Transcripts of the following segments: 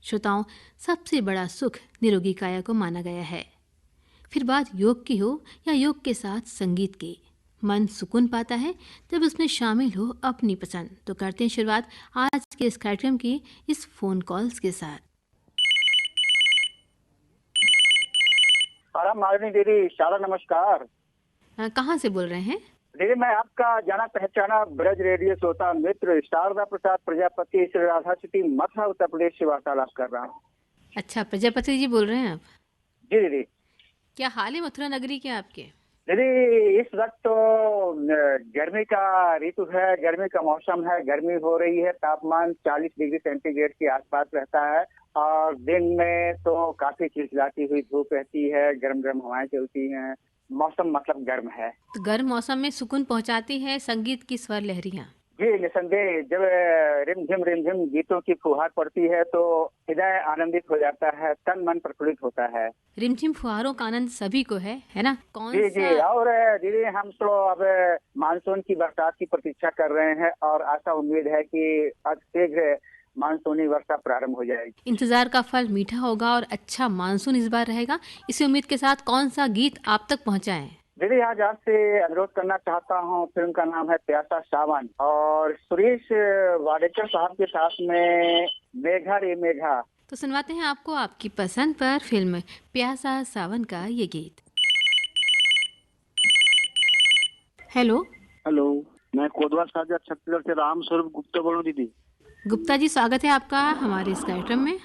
श्रोताओं, सबसे बड़ा सुख निरोगी काया को माना गया है। फिर बात योग की हो या योग के साथ संगीत की, मन सुकून पाता है जब उसमें शामिल हो अपनी पसंद। तो करते हैं शुरुआत आज के इस कार्यक्रम की इस फोन कॉल्स के साथ। मालिनी दीदी, शाला नमस्कार। कहाँ से बोल रहे हैं? दीदी, मैं आपका जाना पहचाना ब्रज रेडियो श्रोता मित्र शारदा प्रसाद प्रजापति श्री राधा सिटी मथुरा उत्तर प्रदेश से वार्तालाप कर रहा हूँ। अच्छा, प्रजापति जी बोल रहे हैं आप? जी दीदी। क्या हाल है मथुरा नगरी के आपके? दीदी, इस वक्त तो गर्मी का ऋतु है, गर्मी का मौसम है, गर्मी हो रही है, तापमान 40 डिग्री सेंटीग्रेड के आसपास रहता है और दिन में तो काफी चिलचिलाती हुई धूप रहती है, गर्म गर्म हवाएं चलती हैं, मौसम मतलब गर्म है। तो गर्म मौसम में सुकून पहुंचाती है संगीत की स्वर लहरियां। जी निसंदेह, जब रिमझिम गीतों की फुहार पड़ती है तो हृदय आनंदित हो जाता है, तन मन प्रफुल्लित होता है। रिमझिम फुहारों का आनंद सभी को है ना? जी जी। और दीदी, हम तो अब मानसून की बरसात की प्रतीक्षा कर रहे हैं और आशा उम्मीद है कि शीघ्र मानसूनी वर्षा प्रारंभ हो जाएगी। इंतजार का फल मीठा होगा और अच्छा मानसून इस बार रहेगा। इसी उम्मीद के साथ कौन सा गीत आप तक पहुंचाएं? दीदी, आज आपसे अनुरोध करना चाहता हूँ। फिल्म का नाम है प्यासा सावन और सुरेश वाडेकर साहब के साथ में मेघा रे मेघा। तो सुनवाते हैं आपको आपकी पसंद पर फिल्म प्यासा सावन का ये गीत। हेलो। हेलो, मैं कोदवा सागर छत्तीसगढ़ से राम स्वरूप गुप्ता बोल रहा हूँ। दीदी गुप्ता जी, स्वागत है आपका हमारे इस कार्यक्रम में।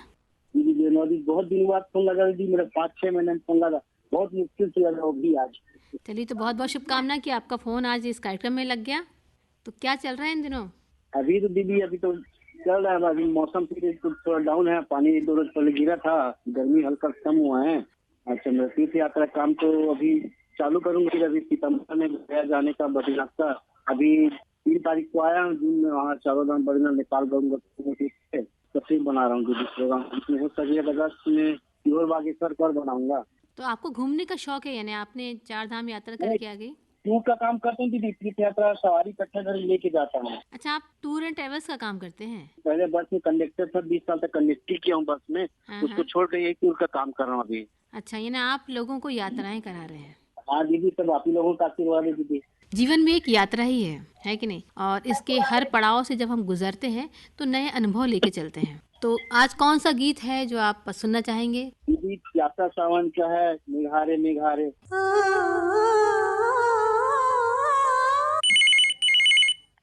दीदी, बहुत दिन बाद फोन लगा दीदी, मेरा 5-6 महीने में फोन लगा, बहुत मुश्किल से लगा वो भी आज। चलिए, तो बहुत बहुत शुभकामनाएं कि आपका फोन आज इस कार्यक्रम में लग गया। तो क्या चल रहा है इन दिनों? अभी तो दीदी अभी तो चल रहा है, अभी मौसम फिर थोड़ा डाउन है, पानी 2 रोज पहले गिरा था, गर्मी हल्का कम हुआ है। अच्छा, मेरा तीर्थ यात्रा काम तो अभी चालू करूंगा। अभी सितंबर में गया जाने का बद्रीनाथ का, अभी 3 तारीख को आया हूँ जून में, वहाँ चारों धाम बद्रीनाथ नेपाल जाऊंगा। तस्वीर बना रहा हूँ दीदी, प्रोग्राम हो सकेगा अगस्त में सीहोर बागेश्वर कर बनाऊंगा। तो आपको घूमने का शौक है, यानी आपने 4 धाम यात्रा करके आ गई? टूर का काम करता हूँ दीदी, तीर्थ यात्रा सवारी इकट्ठा कर लेके जाता हूँ। अच्छा, आप टूर एंड ट्रेवल्स का काम करते हैं? पहले बस में कंडक्टर था, 20 साल तक कंडक्टर किया हूँ बस में। उसको छोड़ के एक टूर का काम कर रहा हूँ अभी। अच्छा, यानी आप लोगों को यात्राएं करा रहे हैं? हाँ दीदी, सब आप ही लोगों का आशीर्वाद है दीदी। जीवन में एक यात्रा ही है कि नहीं? और इसके हर पड़ाव से जब हम गुजरते हैं तो नए अनुभव लेके चलते हैं। तो आज कौन सा गीत है जो आप सुनना चाहेंगे? दीदी, प्यासा सावन का है, मेघारे मेघारे।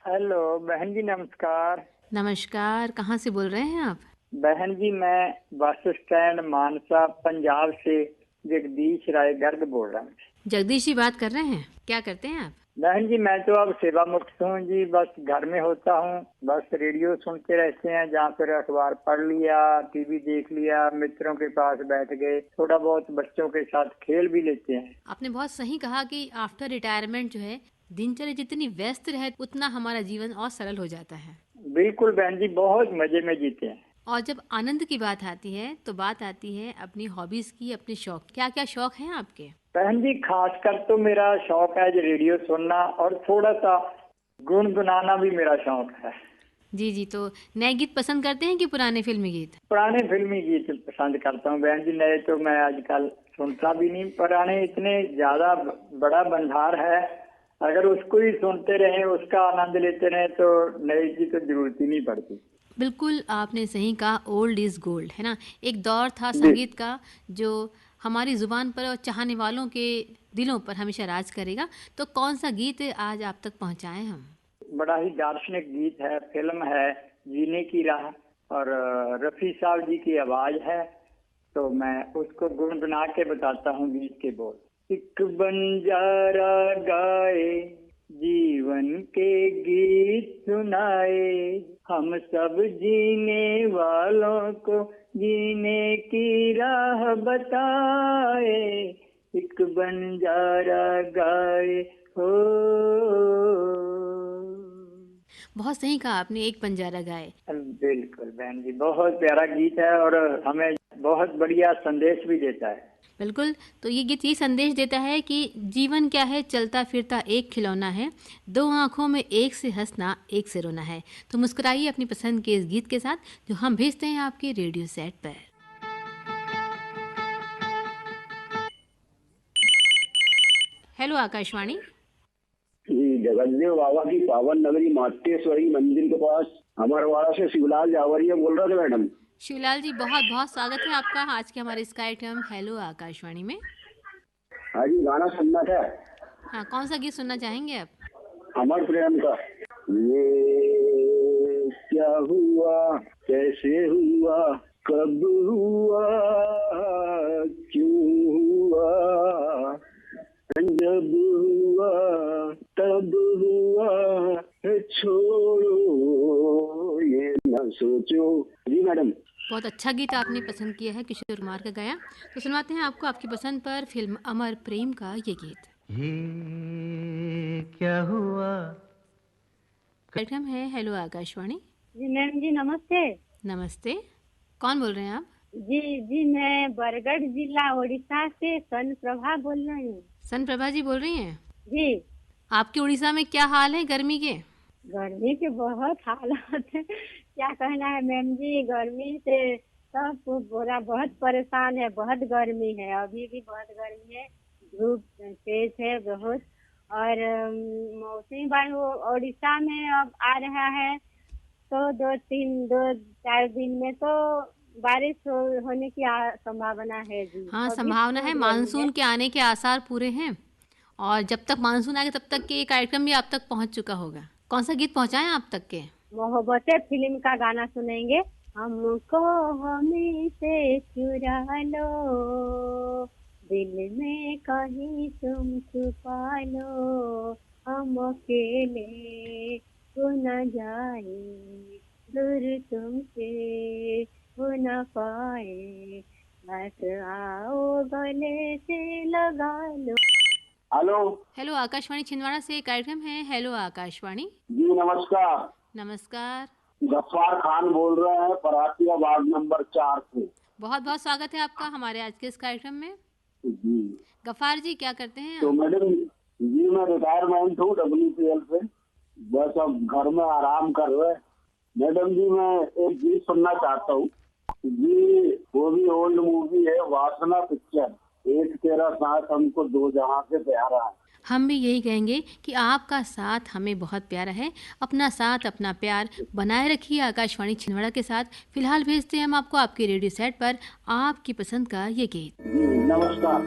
हेलो बहन जी, नमस्कार। नमस्कार, कहाँ से बोल रहे हैं आप? बहन जी, मैं बस स्टैंड मानसा पंजाब से जगदीश राय गर्ग बोल रहा हूँ। जगदीश जी बात कर रहे हैं? क्या करते हैं आप? बहन जी, मैं तो अब सेवा मुक्त हूँ जी, बस घर में होता हूँ, बस रेडियो सुनते रहते हैं, जहाँ पर अखबार पढ़ लिया, टीवी देख लिया, मित्रों के पास बैठ गए, थोड़ा बहुत बच्चों के साथ खेल भी लेते हैं। आपने बहुत सही कहा कि आफ्टर रिटायरमेंट जो है, दिनचर्या जितनी व्यस्त रहे उतना हमारा जीवन और सरल हो जाता है। बिल्कुल बहन जी, बहुत मजे में जीते हैं। और जब आनंद की बात आती है तो बात आती है अपनी हॉबीज की, अपने शौक। क्या क्या शौक हैं आपके? बहन जी, खासकर तो मेरा शौक है जो रेडियो सुनना और थोड़ा सा गुनगुनाना भी मेरा शौक है। जी जी। तो नए गीत पसंद करते हैं कि पुराने फिल्मी गीत? पुराने फिल्मी गीत पसंद करता हूँ बहन जी, नए तो मैं आजकल सुनता भी नहीं। पुराने इतने ज्यादा बड़ा भंडार है, अगर उसको ही सुनते रहे, उसका आनंद लेते रहे तो नए की तो जरूरत ही नहीं पड़ती। बिल्कुल आपने सही कहा, ओल्ड इज गोल्ड, है ना? एक दौर था संगीत का जो हमारी जुबान पर और चाहने वालों के दिलों पर हमेशा राज करेगा। तो कौन सा गीत आज आप तक पहुंचाएं हम? बड़ा ही दार्शनिक गीत है, फिल्म है जीने की राह और रफी साहब जी की आवाज है, तो मैं उसको गुनगुना के बताता हूँ गीत के बोल। एक बंजारा गाए जीवन के गीत सुनाए, हम सब जीने वालों को जीने की राह बताए, एक बंजारा गाए हो। बहुत सही कहा आपने, एक बंजारा गाए। बिल्कुल बहन जी, बहुत प्यारा गीत है और हमें बहुत बढ़िया संदेश भी देता है। बिल्कुल। तो ये गीत ये संदेश देता है कि जीवन क्या है, चलता फिरता एक खिलौना है, दो आंखों में एक से हंसना एक से रोना है। तो मुस्कुराइए अपनी पसंद के इस गीत के साथ, जो हम भेजते हैं आपके रेडियो सेट पर। हेलो आकाशवाणी। जगतदेव बाबा की पावन नगरी मातेश्वरी मंदिर के पास अमरवाड़ा से शिवलाल जावरिया बोल रहे थे मैडम। शिवलाल जी, बहुत बहुत स्वागत है आपका आज के हमारे इस कार्यक्रम हेलो आकाशवाणी में। हाँ जी, गाना सुनना था। हाँ, कौन सा गीत सुनना चाहेंगे आप? अमर प्रेम का। ये क्या हुआ, कैसे हुआ, कब हुआ, क्यों हुआ, जब हुआ तब हुआ, छोड़ो ये न सोचो। जी मैडम। बहुत अच्छा गीत आपने पसंद किया है, किशोर कुमार का गाया। तो सुनवाते हैं आपको आपकी पसंद पर फिल्म अमर प्रेम का ये गीत। ये क्या हुआ। कार्यक्रम है हेलो आकाशवाणी। जी मैम जी नमस्ते। नमस्ते, कौन बोल रहे हैं आप? जी मैं बरगढ़ जिला उड़ीसा से सन प्रभा बोल रही हूँ। सन प्रभा जी बोल रही हैं? जी। आपके उड़ीसा में क्या हाल है गर्मी के? गर्मी के बहुत हालात है, क्या कहना है मैम जी, गर्मी से सब बोला बहुत परेशान है, बहुत गर्मी है, अभी भी बहुत गर्मी है, धूप तेज है बहुत। और मौसमी वायु उड़ीसा में अब आ रहा है, तो 2-4 दिन में तो बारिश होने की संभावना है जी। हाँ, अभी संभावना है, खूब मानसून के आने के आसार पूरे हैं। और जब तक मानसून आएगा तब तक के ये कार्यक्रम भी आप तक पहुंच चुका होगा। कौन सा गीत पहुंचाएं आप तक के? मोहब्बतें फिल्म का गाना सुनेंगे। हमको हमें से चुरा लो, दिल में कहीं तुम छुपा लो, हम अकेले हो न जाए, दूर तुमसे हो न पाए, बस आओ गले से लगा लो। हेलो आकाशवाणी छिंदवाड़ा से कार्यक्रम है हेलो आकाशवाणी। जी नमस्कार। नमस्कार। गफ्फार खान बोल रहे हैं, परातिया वार्ड नंबर 4 से। बहुत बहुत स्वागत है आपका हमारे आज के इस कार्यक्रम में। जी गफ्फार जी, क्या करते हैं तो आप? मैडम जी, मैं रिटायरमेंट हूँ WPL से, बस अब घर में आराम कर रहे। मैडम जी, मैं एक गीत सुनना चाहता हूँ जी, वो भी ओल्ड मूवी है, वासना पिक्चर। एक तेरा साथ हमको दो जहां से प्यारा है। हम भी यही कहेंगे कि आपका साथ हमें बहुत प्यारा है। अपना साथ अपना प्यार बनाए रखिए आकाशवाणी छिंदवाड़ा के साथ। फिलहाल भेजते हैं हम आपको आपके रेडियो सेट पर आपकी पसंद का ये गीत। जी नमस्कार।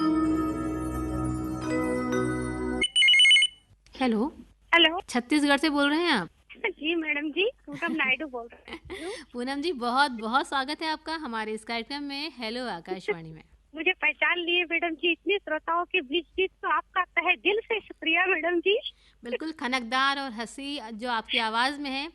हेलो। हेलो। छत्तीसगढ़ से बोल रहे हैं आप? जी मैडम जी, पूनम नायडू बोल रहे हैं। पूनम जी, बहुत बहुत स्वागत है आपका हमारे इस कार्यक्रम में हेलो आकाशवाणी में। मुझे पहचान लिए मैडम जी, इतने श्रोताओं के बीच भी, तो आपका तहे दिल से शुक्रिया मैडम जी। बिल्कुल, खनकदार और हंसी जो आपकी आवाज़ में है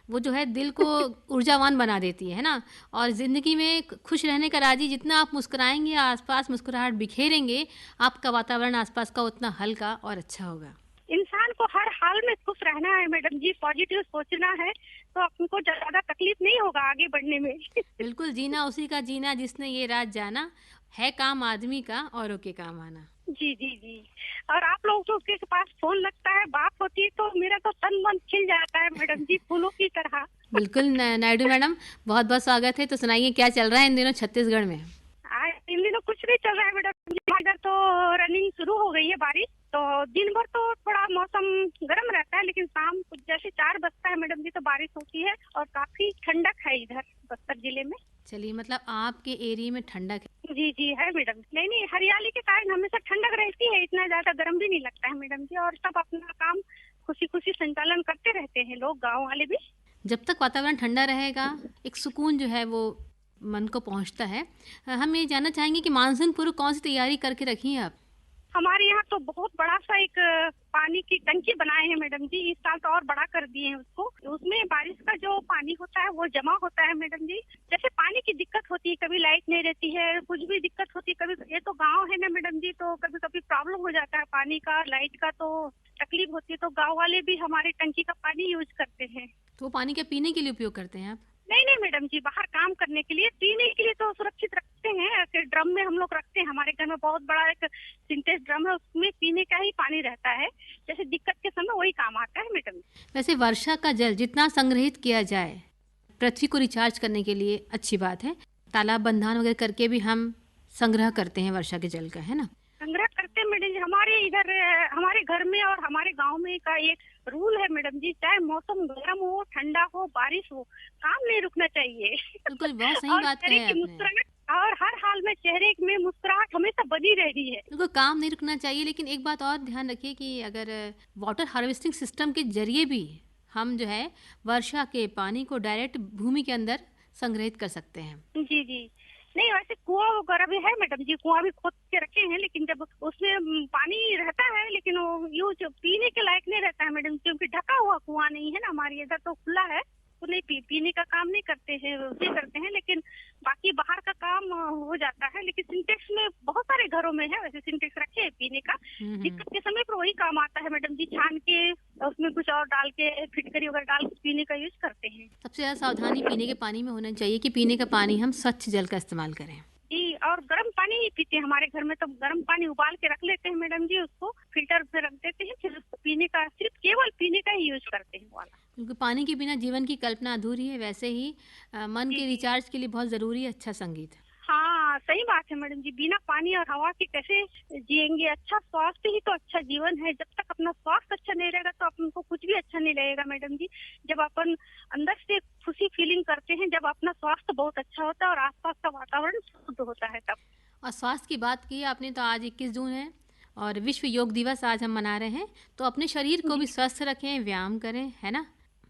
वो जो है दिल को ऊर्जावान बना देती है ना। और ज़िंदगी में खुश रहने का राजी, जितना आप मुस्कुराएंगे, आसपास मुस्कुराहट बिखेरेंगे, आपका वातावरण आसपास का उतना हल्का और अच्छा होगा। इंसान को हर हाल में खुश रहना है मैडम जी, पॉजिटिव सोचना है, तो आपको ज्यादा तकलीफ नहीं होगा आगे बढ़ने में। बिल्कुल, जीना उसी का जीना जिसने ये रात जाना, है काम आदमी का औरों के काम आना। जी। और आप लोगों के पास फोन लगता है, बात होती है, तो मेरा तो तन मन खिल जाता है मैडम जी, फूलों की तरह। बिल्कुल नायडू मैडम, बहुत बहुत स्वागत है। तो सुनाइए, क्या चल रहा है इन दिनों छत्तीसगढ़ में? इन दिनों कुछ नहीं चल रहा है मैडम जी, इधर तो रनिंग शुरू हो गई है बारिश, तो दिन भर तो थोड़ा मौसम गर्म रहता है, लेकिन शाम को जैसे 4 बजता है मैडम जी तो बारिश होती है, और काफी ठंडक है इधर बस्तर जिले में। चलिए, मतलब आपके एरिया में ठंडक है? जी है मैडम। नहीं, हरियाली के कारण हमेशा ठंडक रहती है, इतना ज्यादा गर्म भी नहीं लगता है मैडम जी, और सब अपना काम खुशी खुशी संचालन करते रहते हैं लोग, गाँव वाले भी। जब तक वातावरण ठंडा रहेगा, एक सुकून जो है वो मन को पहुंचता है। हम ये जानना चाहेंगे कि मानसून पूर्व कौन सी तैयारी करके रखी है आप? हमारे यहाँ तो बहुत बड़ा सा एक पानी की टंकी बनाए हैं मैडम जी, इस साल तो और बड़ा कर दिए हैं उसको। उसमें बारिश का जो पानी होता है वो जमा होता है मैडम जी। जैसे पानी की दिक्कत होती है, कभी लाइट नहीं रहती है, कुछ भी दिक्कत होती है, कभी, ये तो गांव है ना मैडम जी, तो कभी कभी प्रॉब्लम हो जाता है पानी का, लाइट का, तो तकलीफ होती है, तो गाँव वाले भी हमारे टंकी का पानी यूज करते हैं। तो वो पानी क्या पीने के लिए उपयोग करते हैं आप? नहीं मैडम जी, बाहर काम करने के लिए, पीने के लिए तो सुरक्षित रखते करते हैं, ऐसे ड्रम में हम लोग रखते हैं। हमारे घर में बहुत बड़ा एक सिंटेक्स ड्रम है, उसमें पीने का ही पानी रहता है। जैसे दिक्कत के समय वही काम आता है मैडम। वैसे वर्षा का जल जितना संग्रहित किया जाए पृथ्वी को रिचार्ज करने के लिए अच्छी बात है। तालाब बंधान वगैरह करके भी हम संग्रह करते हैं वर्षा के जल का, है ना? संग्रह करते हैं मैडम जी। हमारे इधर हमारे घर में और हमारे गांव में का एक रूल है मैडम जी, चाहे मौसम गर्म हो, ठंडा हो, बारिश हो, काम नहीं रुकना चाहिए। बिल्कुल, बहुत सही और बात चेहरे कही की आपने। मुस्कुराहट, और हर हाल में चेहरे में मुस्कुराहट हमेशा बनी रह रही है। बिल्कुल, काम नहीं रुकना चाहिए। लेकिन एक बात और ध्यान रखिए कि अगर वाटर हार्वेस्टिंग सिस्टम के जरिए भी हम जो है वर्षा के पानी को डायरेक्ट भूमि के अंदर संग्रहित कर सकते हैं। जी जी, नहीं वैसे कुआं वगैरह भी है मैडम जी, कुआं भी खोद के रखे हैं, लेकिन जब उसमें पानी रहता है लेकिन वो यूज पीने के लायक नहीं रहता है मैडम, क्योंकि ढका हुआ कुआं नहीं है ना, हमारे इधर तो खुला है, तो नहीं पीने का काम नहीं करते हैं, उसे करते हैं, लेकिन बाकी बाहर का काम हो जाता है। लेकिन सिंटेक्स में बहुत सारे घरों में है वैसे सिंटेक्स रखे हैं पीने का, दिक्कत के समय पर वही काम आता है मैडम जी, छान के उसमें कुछ और डाल के फिटकरी वगैरह डाल के पीने का यूज करते हैं। सबसे ज़्यादा सावधानी पीने के पानी में होना चाहिए कि पीने का पानी हम स्वच्छ जल का इस्तेमाल करें। जी, और गर्म पानी ही पीते हैं हमारे घर में, तो गर्म पानी उबाल के रख लेते हैं मैडम जी, उसको फिल्टर पे रख देते हैं, फिर उसको पीने का, सिर्फ केवल पीने का ही यूज करते हैं वाला। क्योंकि पानी के बिना जीवन की कल्पना अधूरी है, वैसे ही मन के रिचार्ज के लिए बहुत ज़रूरी है अच्छा संगीत। हाँ सही बात है मैडम जी, बिना पानी और हवा के कैसे जिएंगे? अच्छा स्वास्थ्य ही तो अच्छा जीवन है। जब तक अपना स्वास्थ्य अच्छा नहीं रहेगा तो अपन को कुछ भी अच्छा नहीं लगेगा मैडम जी। जब अपन अंदर से खुशी फीलिंग करते हैं, जब अपना स्वास्थ्य बहुत अच्छा होता है और आसपास का वातावरण शुद्ध होता है तब। और स्वास्थ्य की बात की आपने, तो आज 21 जून है और विश्व योग दिवस आज हम मना रहे हैं, तो अपने शरीर को भी स्वस्थ रखें, व्यायाम करें, है ना?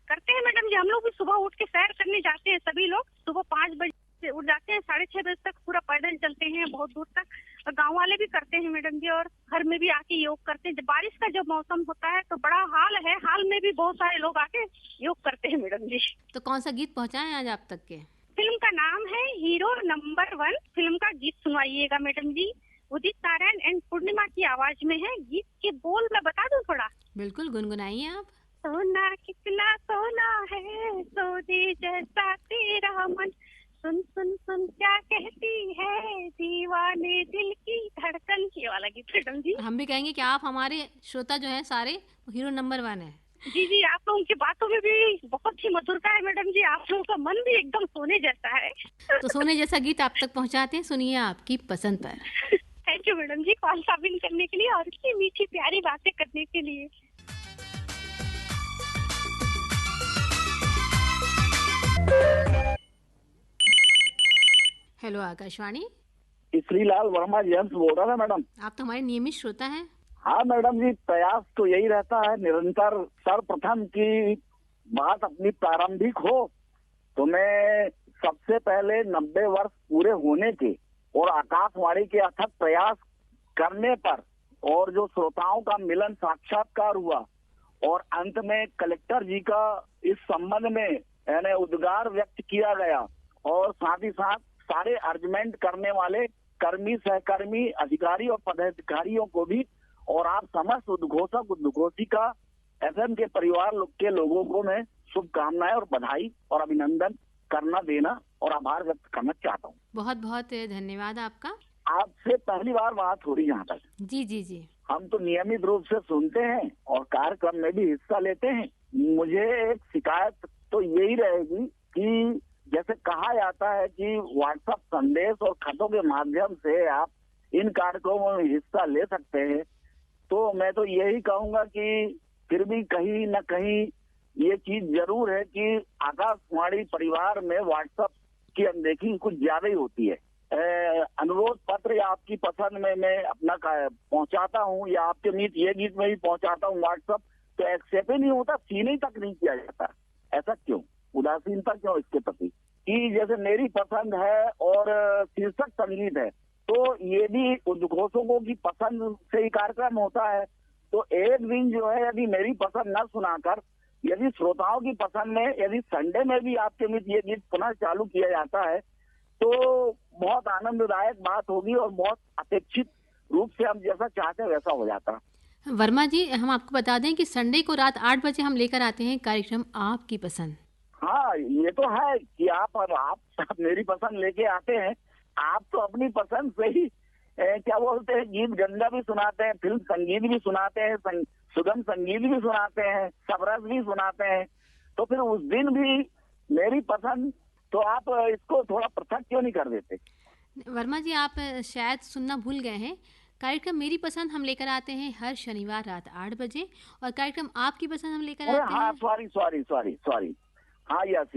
करते हैं मैडम जी, हम लोग भी सुबह उठ के सैर करने जाते हैं। सभी लोग सुबह 5 बजे से उठ जाते हैं, 6:30 बजे तक पूरा पैदल चलते हैं बहुत दूर तक, और गांव वाले भी करते हैं मैडम जी, और घर में भी आके योग करते हैं। जब बारिश का जब मौसम होता है तो बड़ा हाल है, हाल में भी बहुत सारे लोग आके योग करते हैं मैडम जी। तो कौन सा गीत पहुंचाएं आज आप तक के? फिल्म का नाम है हीरो नंबर 1, फिल्म का गीत सुनवाइएगा मैडम जी। उदित नारायण एंड पूर्णिमा की आवाज में है। गीत के बोल मैं बता दूं थोड़ा? बिल्कुल, गुनगुनाइए आप। सोना कितना सोना है, सोने जैसा तेरा मन, सुन सुन सुन क्या कहती है दीवाने दिल की धड़कन। ये वाला गीत मैडम जी। हम भी कहेंगे कि आप हमारे श्रोता जो हैं सारे हीरो नंबर 1 है। जी जी, आप लोगों की बातों में भी बहुत ही मधुरता है मैडम जी, आप लोगों का मन भी एकदम सोने जैसा है। तो सोने जैसा गीत आप तक पहुंचाते हैं, सुनिए आपकी पसंद पर। Thank you madam ji, call काबिल करने के लिए और इतनी मीठी प्यारी बातें करने के लिए। हेलो आकाशवाणी, श्रीलाल वर्मा जेम्स बोल रहा था मैडम। आप तो हमारे नियमित श्रोता हैं। हाँ मैडम जी, प्रयास तो यही रहता है निरंतर। सर्वप्रथम की बात अपनी प्रारंभिक हो तो मैं सबसे पहले 90 वर्ष पूरे होने के और आकाशवाणी के अथक प्रयास करने पर और जो श्रोताओं का मिलन साक्षात्कार हुआ और अंत में कलेक्टर जी का इस संबंध में यानी उद्गार व्यक्त किया गया, और साथ ही साथ सारे अर्जमेंट करने वाले कर्मी, सहकर्मी, अधिकारी और पदाधिकारियों को भी, और आप समस्त उद्घोषक उद्घोषिका एफएम के परिवार के लोगों को मैं शुभकामनाएं और बधाई और अभिनंदन करना देना और आभार व्यक्त करना चाहता हूँ। बहुत बहुत धन्यवाद आपका। आपसे पहली बार बात हो रही है यहाँ तक। जी जी जी, हम तो नियमित रूप से सुनते हैं और कार्यक्रम में भी हिस्सा लेते हैं। मुझे एक शिकायत तो यही रहेगी कि जैसे कहा जाता है कि व्हाट्सएप संदेश और खतों के माध्यम से आप इन कार्यक्रमों में हिस्सा ले सकते हैं, तो मैं तो यही कहूंगा कि फिर भी कहीं न कहीं ये चीज जरूर है कि आकाशवाणी परिवार में व्हाट्सएप की अनदेखी कुछ ज्यादा ही होती है। अनुरोध पत्र या आपकी पसंद में मैं अपना पहुंचाता हूं, या आपके ये गीत में भी पहुंचाता हूं व्हाट्सएप, तो एक्सेप्ट ही नहीं होता, सीने तक नहीं किया जाता। ऐसा क्यों? उदासीनता क्यों इसके प्रति? कि जैसे मेरी पसंद है और शीर्षक संगीत है, तो ये भी उद्घोषकों की पसंद से ही कार्यक्रम होता है। तो एक दिन जो है यदि मेरी पसंद न सुनाकर यदि श्रोताओं की पसंद में यदि संडे में भी आपके बीच ये गीत पुनः चालू किया जाता है तो बहुत आनंददायक बात होगी और बहुत अपेक्षित रूप से हम जैसा चाहते हैं वैसा हो जाता। वर्मा जी, हम आपको बता दें कि संडे को रात 8 बजे हम लेकर आते हैं कार्यक्रम आपकी पसंद। हाँ, ये तो है कि आप मेरी पसंद लेके आते हैं, आप तो अपनी पसंद से ही क्या बोलते हैं, गीत गंगा भी सुनाते हैं, फिल्म संगीत भी सुनाते हैं, सुगम संगीत भी सुनाते हैं, सबरस भी सुनाते हैं। तो फिर उस दिन भी मेरी पसंद, तो आप इसको थोड़ा पृथक क्यों नहीं कर देते? वर्मा जी, आप शायद सुनना भूल गए हैं। कार्यक्रम मेरी पसंद हम लेकर आते हैं हर शनिवार रात 8 बजे, और कार्यक्रम आपकी पसंद हम लेकर आते हाँ, हैं। सॉरी। हाँ, यस,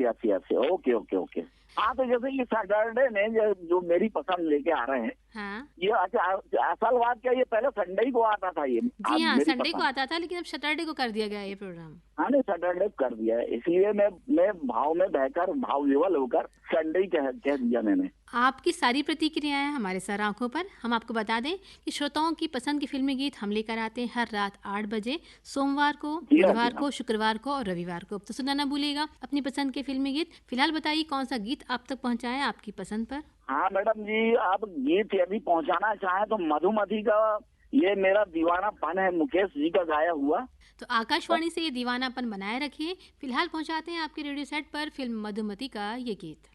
ओके। हाँ, तो जैसे ये सैटरडे में जो मेरी पसंद लेके आ रहे हैं, हाँ ये असल बात क्या, ये पहले संडे ही को आता था ये। जी हाँ, मेरी संडे को पसंद। आता था, लेकिन अब सैटरडे को कर दिया गया ये प्रोग्राम। हाँ, नहीं, सैटरडे कर दिया है, इसलिए मैं भाव में बहकर भाव विवल होकर संडे ही कह दिया मैंने। आपकी सारी प्रतिक्रियाएं हमारे सर आंखों पर। हम आपको बता दें कि श्रोताओं की पसंद के फिल्मी गीत हम लेकर आते हैं हर रात 8 बजे, सोमवार को, जी हाँ, बुधवार जी हाँ। को, शुक्रवार को और रविवार को। तो सुनना ना भूलिएगा अपनी पसंद के फिल्मी गीत। फिलहाल बताइए कौन सा गीत आप तक पहुंचाएं आपकी पसंद पर। हाँ मैडम जी, आप गीत यदि पहुंचाना चाहें तो मधुमति का ये मेरा दीवानापन है, मुकेश जी का गाया हुआ। तो आकाशवाणी से ये दीवानापन बनाए रखिए। फिलहाल पहुंचाते हैं आपके रेडियो सेट पर फिल्म मधुमति का ये गीत।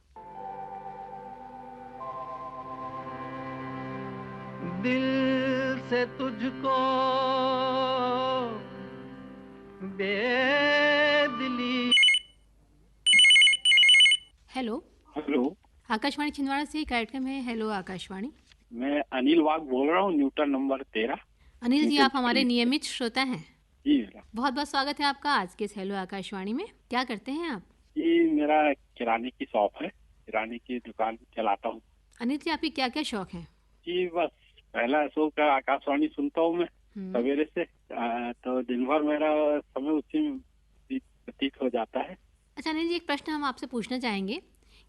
दिल से तुझको बेदिली। हेलो, आकाशवाणी छिंदवाड़ा से कार्यक्रम है हेलो आकाशवाणी। मैं अनिल वाघ बोल रहा हूँ, न्यूटन नंबर 13। अनिल जी, आप हमारे नियमित श्रोता हैं। जी मेरा बहुत बहुत स्वागत है आपका आज के इस हेलो आकाशवाणी में। क्या करते हैं आप? ये मेरा किराने की शॉप है, किराने की दुकान चलाता हूँ। अनिल जी, आपके क्या क्या शौक हैं? जी बस पहला शौक है, आकाशवाणी सुनता हूँ मैं सवेरे से, तो दिन भर मेरा समय उसी में व्यतीत हो जाता है। अच्छा अनिल जी, एक प्रश्न हम आपसे पूछना चाहेंगे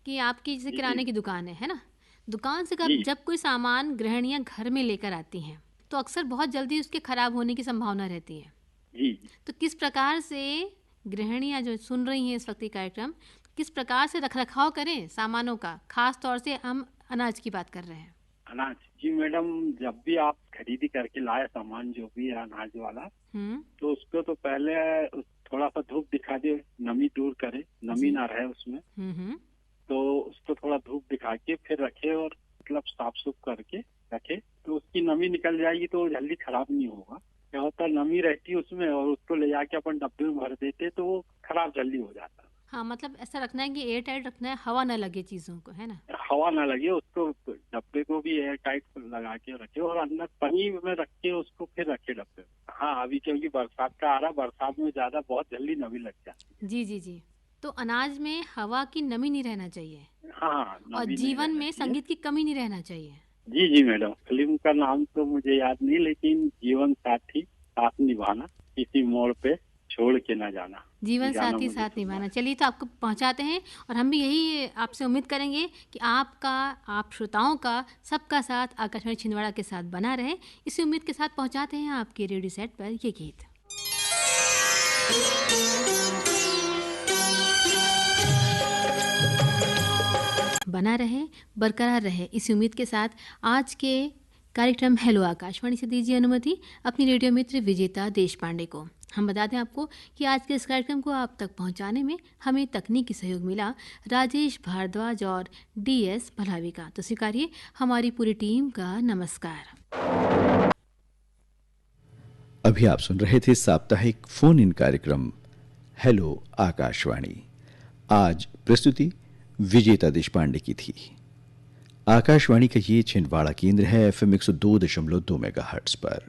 कि आपकी जैसे किराने की दुकान है ना, दुकान से जब कोई सामान गृहिणियां घर में लेकर आती हैं तो अक्सर बहुत जल्दी उसके खराब होने की संभावना रहती है। जी तो किस प्रकार से गृहिणियां जो सुन रही हैं इस वक्त ये कार्यक्रम, किस प्रकार से रखरखाव करें सामानों का? खास तौर से हम अनाज की बात कर रहे हैं। अनाज, जी मैडम, जब भी आप खरीदी करके लाए सामान जो भी है अनाज वाला, तो उसको तो पहले थोड़ा सा धूप दिखा दे, नमी दूर करे, नमी ना रहे उसमें। तो उसको थोड़ा धूप दिखा के फिर रखे, और मतलब साफ सुफ करके रखे, तो उसकी नमी निकल जाएगी तो जल्दी खराब नहीं होगा। क्या होता है, नमी रहती है उसमें और उसको ले जाके अपन डब्बे में भर देते तो वो खराब जल्दी हो जाता है। हाँ, मतलब ऐसा रखना है कि एयर टाइट रखना है, हवा ना लगे चीजों को, है ना? हवा ना लगे उसको, डब्बे को भी एयर टाइट लगा के रखे और अंदर पन्नी में रख के उसको फिर रखे डब्बे में। हाँ, अभी क्योंकि बरसात का आ रहा, बरसात में ज्यादा बहुत जल्दी नमी लग जाती है। जी जी जी। तो अनाज में हवा की नमी नहीं रहना चाहिए। हाँ, और जीवन में संगीत की कमी नहीं रहना चाहिए। जी जी मैडम, फिल्म का नाम तो मुझे याद नहीं, लेकिन जीवन साथी साथ निभाना, किसी मोड़ पे छोड़ के ना जाना, जीवन साथी साथ निभाना। चलिए, तो आपको पहुंचाते हैं, और हम भी यही आपसे उम्मीद करेंगे कि आपका, आप श्रोताओं का, सबका साथ आकाशवाणी छिंदवाड़ा के साथ बना रहे। इसी उम्मीद के साथ पहुंचाते हैं आपके रेडियो सेट पर ये गीत। बना रहे, बरकरार रहे, इसी उम्मीद के साथ आज के कार्यक्रम हेलो आकाशवाणी से दीजिए अनुमति अपनी रेडियो मित्र विजेता देशपांडे को। हम बता दें आपको कि आज के इस कार्यक्रम को आप तक पहुंचाने में हमें तकनीकी सहयोग मिला राजेश भारद्वाज और DS भलावी का। तो स्वीकारिए हमारी पूरी टीम का नमस्कार। अभी आप सुन रहे थे साप्ताहिक फोन इन कार्यक्रम हेलो आकाशवाणी। आज प्रस्तुति विजेता देशपांडे की थी। आकाशवाणी का ये छिंदवाड़ा केंद्र है FM 102.2 मेगाहर्ट्ज पर।